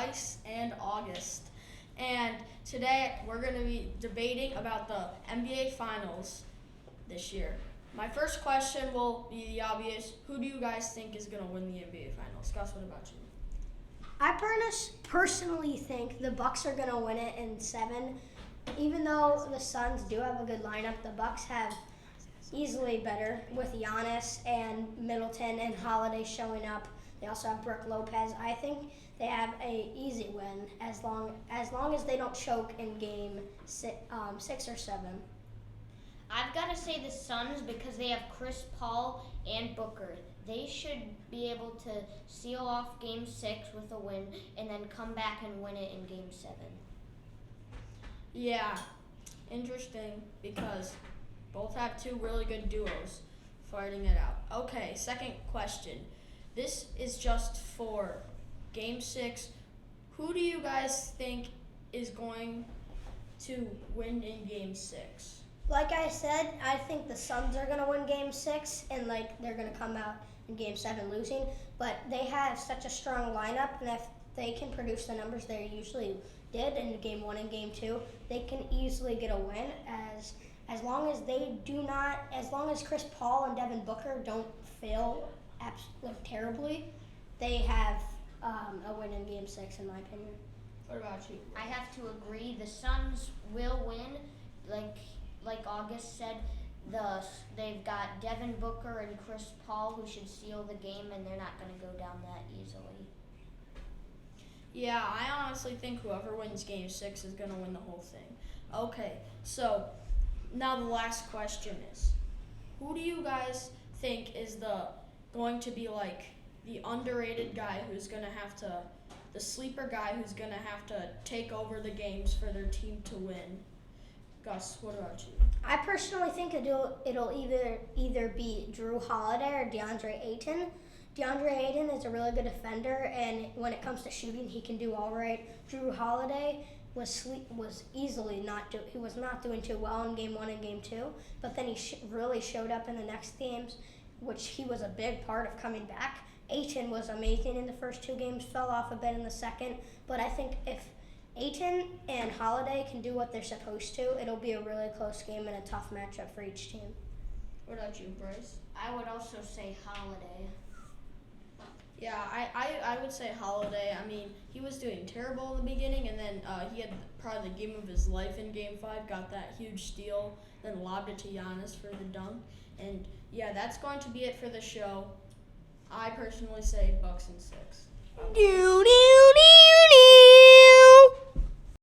Bryce and August. And today we're going to be debating about the NBA Finals this year. My first question will be the obvious. Who do you guys think is going to win the NBA Finals? Gus, what about you? I personally think the Bucks are going to win it in 7. Even though the Suns do have a good lineup, the Bucks have easily better with Giannis and Middleton and Holiday showing up. They also have Brook Lopez. I think they have a easy win as long as they don't choke in game 6 or 7. I've got to say the Suns because they have Chris Paul and Booker. They should be able to seal off Game 6 with a win and then come back and win it in Game 7. Yeah, interesting because both have two really good duos fighting it out. Okay, second question. This is just for Game 6. Who do you guys think is going to win in Game 6? Like I said, I think the Suns are going to win Game 6 and they're going to come out in Game 7 losing. But they have such a strong lineup, and if they can produce the numbers they usually did in Game 1 and Game 2, they can easily get a win as long as Chris Paul and Devin Booker don't fail terribly, they have a win in Game 6 in my opinion. What about you? I have to agree. The Suns will win. Like August said, they've got Devin Booker and Chris Paul who should seal the game, and they're not going to go down that easily. Yeah, I honestly think whoever wins Game 6 is going to win the whole thing. Okay, so now the last question is, who do you guys think is going to be like the underrated guy who's going to have to, the sleeper guy who's going to have to take over the games for their team to win? Gus, what about you? I personally think it'll either be Drew Holiday or DeAndre Ayton. DeAndre Ayton is a really good defender, and when it comes to shooting, he can do all right. Drew Holiday was not doing too well in Game 1 and Game 2, but then he really showed up in the next games, which he was a big part of coming back. Ayton was amazing in the first 2 games, fell off a bit in the second, but I think if Ayton and Holiday can do what they're supposed to, it'll be a really close game and a tough matchup for each team. What about you, Bryce? I would also say Holiday. Yeah, I would say Holiday. I mean, he was doing terrible in the beginning, and then he had probably the game of his life in Game 5, got that huge steal, then lobbed it to Giannis for the dunk. And yeah, that's going to be it for the show. I personally say Bucks in 6.